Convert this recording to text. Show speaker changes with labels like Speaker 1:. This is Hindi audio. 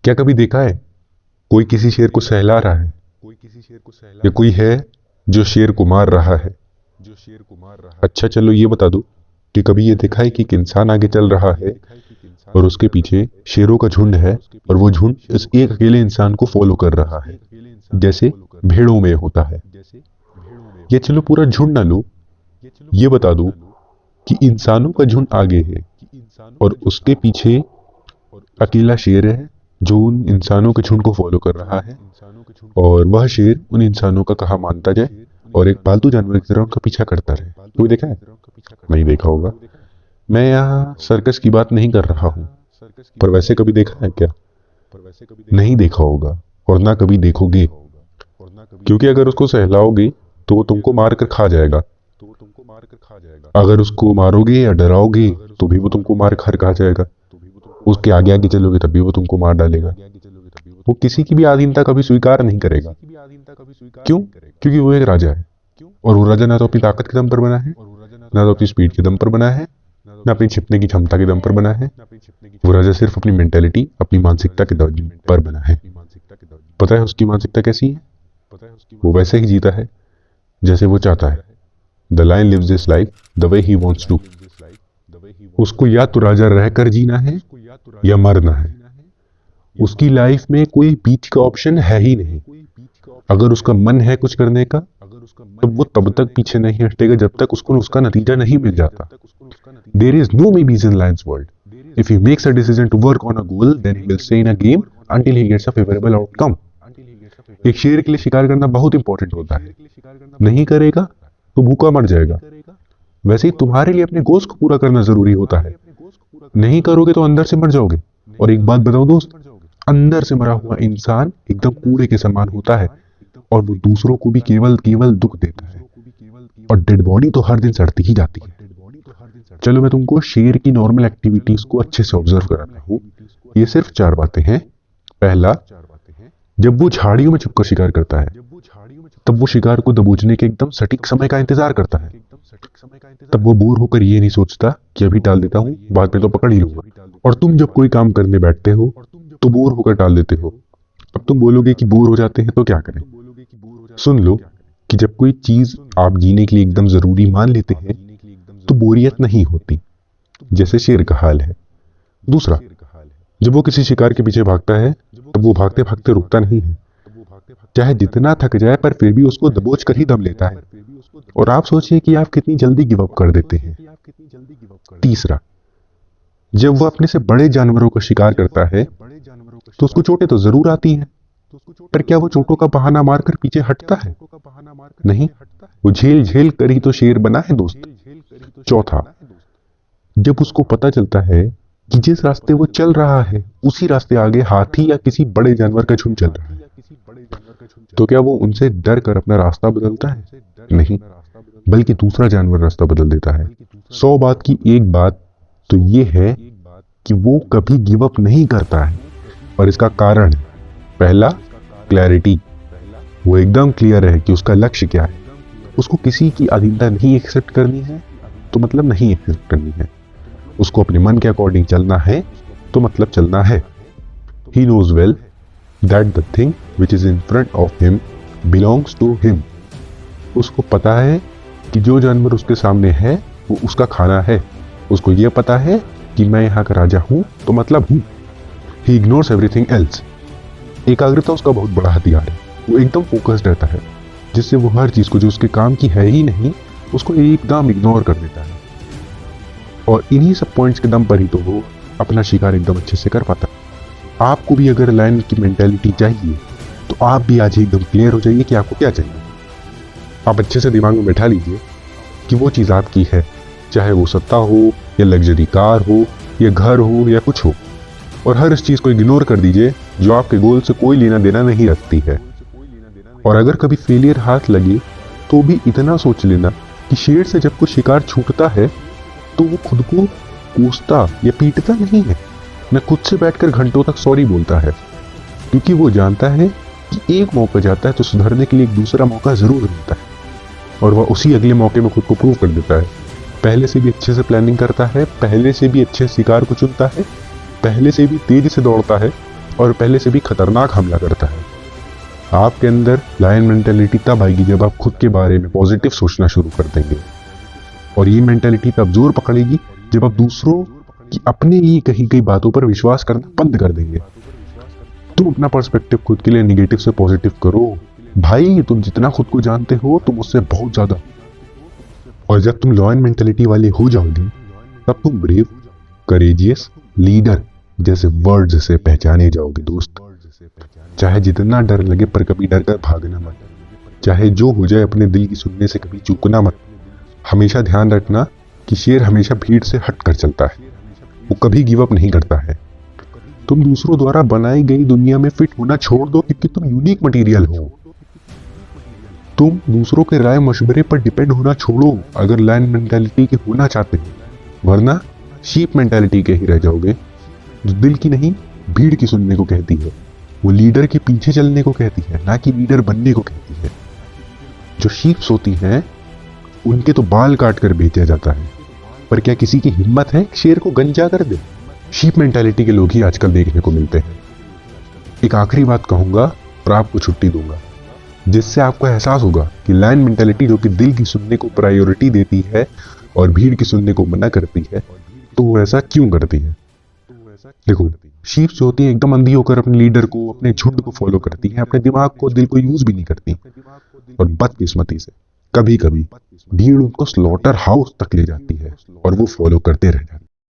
Speaker 1: क्या कभी देखा है कोई किसी शेर को सहला रहा है, या कोई है जो शेर को मार रहा है? अच्छा चलो ये बता दो कि कभी ये देखा है कि एक इंसान आगे चल रहा है और उसके पीछे शेरों का झुंड है, और वो झुंड इस एक अकेले इंसान को फॉलो कर रहा है, जैसे भेड़ों में होता है। ये चलो पूरा झुंड ना लो, ये बता दो कि इंसानों का झुंड आगे है और उसके पीछे अकेला शेर है जो उन इंसानों के झुंड को फॉलो कर रहा है, और वह शेर उन इंसानों का कहा मानता जाए और एक पालतू जानवर की तरह उनका पीछा करता रहे। कोई देखा है? नहीं देखा होगा। मैं यहाँ सर्कस की बात नहीं कर रहा हूँ, पर वैसे कभी देखा है क्या? नहीं देखा होगा और ना कभी देखोगे, क्योंकि अगर उसको सहलाओगे तो वो तुमको मार कर खा जाएगा। अगर उसको मारोगे या डराओगे तो भी वो तुमको मार कर खा जाएगा। उसके आगे आगे चलोगे तब भी वो तुमको मार डालेगा। वो किसी की भी अधीनता कभी स्वीकार नहीं करेगा। क्यों? क्योंकि वो एक राजा है, और वो राजा ना तो अपनी ताकत के दम पर बना है, ना तो अपनी स्पीड के दम पर बना है, ना अपनी छिपने की क्षमता के दम पर बना है। वो राजा सिर्फ अपनी मेंटेलिटी, अपनी मानसिकता के दम पर बना है। पता है उसकी मानसिकता कैसी है? वो वैसे ही जीता है जैसे वो चाहता है। The lion lives this life the way he wants to. उसको या तो राजा रहकर जीना है या मरना है। उसकी लाइफ में कोई बीच का ऑप्शन है ही नहीं। अगर उसका मन है कुछ करने का, तो वो तब तक पीछे नहीं हटेगा जब तक उसको उसका नतीजा नहीं मिल जाता। There is no maybes in lions world. If he makes a decision to work on a goal, then he will stay in a game until he gets a favourable outcome. एक शेर के लिए शिकार करना बहुत इंपॉर्टेंट होता है। नहीं करेगा तो भूखा मर जाएगा। वैसे ही तुम्हारे लिए अपने गोल्स को पूरा करना जरूरी होता है। नहीं करोगे तो अंदर से मर जाओगे। और एक बात बताओ दोस्त, अंदर से मरा हुआ इंसान एकदम कूड़े के समान होता है, और वो दूसरों को भी केवल केवल दुख देता है, और डेड बॉडी तो हर दिन सड़ती ही जाती है। चलो मैं तुमको शेर की नॉर्मल एक्टिविटीज को अच्छे से ऑब्जर्व कराता हूँ। ये सिर्फ 4 बातें हैं। पहला, जब वो झाड़ियों में छुपकर शिकार करता है, तब वो शिकार को दबोचने के एकदम सटीक समय का इंतजार करता है। तब वो बोर होकर ये नहीं सोचता कि अभी टाल देता हूँ, बाद में तो पकड़ ही लूंगा। और तुम जब कोई काम करने बैठते हो तो बोर होकर टाल देते हो। अब तुम बोलोगे कि बोर हो जाते हैं तो क्या करें? सुन लो कि जब कोई चीज आप जीने के लिए एकदम जरूरी मान लेते हैं तो बोरियत नहीं होती, जैसे शेर का हाल है। दूसरा, जब वो किसी शिकार के पीछे भागता है तब वो भागते भागते रुकता नहीं है। चाहे जितना थक जाए पर फिर भी उसको दबोच कर ही दम लेता है। और आप सोचिए कि आप कितनी जल्दी गिव अप कर देते हैं। तीसरा, जब वो अपने से बड़े जानवरों का शिकार करता है तो उसको चोटें तो जरूर आती हैं, पर क्या वो चोटों का बहाना मारकर पीछे हटता है? नहीं, वो झेल झेल कर ही तो शेर बना है दोस्त। चौथा, जब उसको पता चलता है कि जिस रास्ते वो चल रहा है उसी रास्ते आगे हाथी या किसी बड़े जानवर का झुंड चल रहा है, तो क्या वो उनसे डर कर अपना रास्ता बदलता है? नहीं, बल्कि दूसरा जानवर रास्ता बदल देता है। 100 बात की एक बात तो ये है कि वो कभी गिव अप नहीं करता है, और इसका कारण है, पहला, क्लैरिटी। वो एकदम क्लियर है कि उसका लक्ष्य क्या है। उसको किसी की अधीनता नहीं एक्सेप्ट करनी है तो मतलब नहीं एक्सेप्ट करनी है। उसको अपने मन के अकॉर्डिंग चलना है तो मतलब चलना है। He knows well that the thing which is in front of him belongs to him. उसको पता है कि जो जानवर उसके सामने है वो उसका खाना है। उसको यह पता है कि मैं यहाँ का राजा हूं तो मतलब हूं। ही इग्नोर्स एवरीथिंग एल्स। एकाग्रता उसका बहुत बड़ा हथियार है। वो एकदम फोकस्ड रहता है, जिससे वो हर चीज को जो उसके काम की है ही नहीं उसको एकदम इग्नोर कर देता है। और इन्हीं सब पॉइंट्स के दम पर ही तो वो अपना शिकार एकदम अच्छे से कर पाता है। आपको भी अगर लायन की मेंटेलिटी चाहिए तो आप भी आज ही एकदम क्लियर हो जाइए कि आपको क्या चाहिए। आप अच्छे से दिमाग में बैठा लीजिए कि वो चीज़ आपकी है, चाहे वो सत्ता हो या लग्जरी कार हो या घर हो या कुछ हो। और हर इस चीज़ को इग्नोर कर दीजिए जो आपके गोल से कोई लेना देना नहीं रखती है। और अगर कभी फेलियर हाथ लगे तो भी इतना सोच लेना कि शेर से जब कोई शिकार छूटता है तो वो खुद को कोसता या पीटता नहीं है, न खुद से बैठकर घंटों तक सॉरी बोलता है, क्योंकि वो जानता है कि एक मौका जाता है तो सुधरने के लिए एक दूसरा मौका जरूर मिलता है, और वह उसी अगले मौके में खुद को प्रूव कर देता है। पहले से भी अच्छे से प्लानिंग करता है, पहले से भी अच्छे शिकार को चुनता है, पहले से भी तेजी से दौड़ता है, और पहले से भी खतरनाक हमला करता है। आपके अंदर लायन मेंटेलिटी तब आएगी जब आप खुद के बारे में पॉजिटिव सोचना शुरू कर देंगे, और ये मेंटेलिटी तब जोर पकड़ेगी जब आप दूसरों की अपने ही कही गई बातों पर विश्वास करना बंद कर देंगे। तुम अपना पर्सपेक्टिव खुद के लिए निगेटिव से पॉजिटिव करो। भाई, तुम जितना खुद को जानते हो तुम उससे बहुत ज्यादा। और जब तुम लॉयल मेंटेलिटी वाले हो जाओगे तब तुम ब्रेव, करेजियस, लीडर जैसे वर्ड्स से पहचाने जाओगे दोस्त। चाहे जितना डर लगे पर कभी डर कर भागना मत। चाहे जो हो जाए अपने दिल की सुनने से कभी चूकना मत। हमेशा ध्यान रखना कि शेर हमेशा भीड़ से हट कर चलता है, वो कभी गिव अप नहीं करता है। तुम दूसरों द्वारा बनाई गई दुनिया में फिट होना छोड़ दो, क्योंकि तुम यूनिक मटेरियल हो। तुम दूसरों के राय मशवरे पर डिपेंड होना छोड़ो अगर लायन मेंटालिटी के होना चाहते हो, वरना शीप मेंटालिटी के ही रह जाओगे, जो दिल की नहीं भीड़ की सुनने को कहती है। वो लीडर के पीछे चलने को कहती है, ना कि लीडर बनने को कहती है। जो शीप्स होती हैं उनके तो बाल काट कर बेचा जाता है, पर क्या किसी की हिम्मत है शेर को गंजा कर दे? शीप मेंटालिटी के लोग ही आजकल देखने को मिलते हैं। एक आखिरी बात कहूंगा और आपको छुट्टी दूंगा, जिससे आपको एहसास होगा कि लायन मेंटालिटी जो कि दिल की सुनने को प्रायोरिटी देती है और भीड़ की सुनने को मना करती है, तो वो ऐसा क्यों करती है। देखो, शीप्स जो होती है एकदम अंधी होकर अपने लीडर को, अपने झुंड को फॉलो करती है, अपने दिमाग को, दिल को यूज भी नहीं करती। और बदकिस्मती से कभी कभी भीड़ उनको स्लॉटर हाउस तक ले जाती है और वो फॉलो करते रह जाते हैं।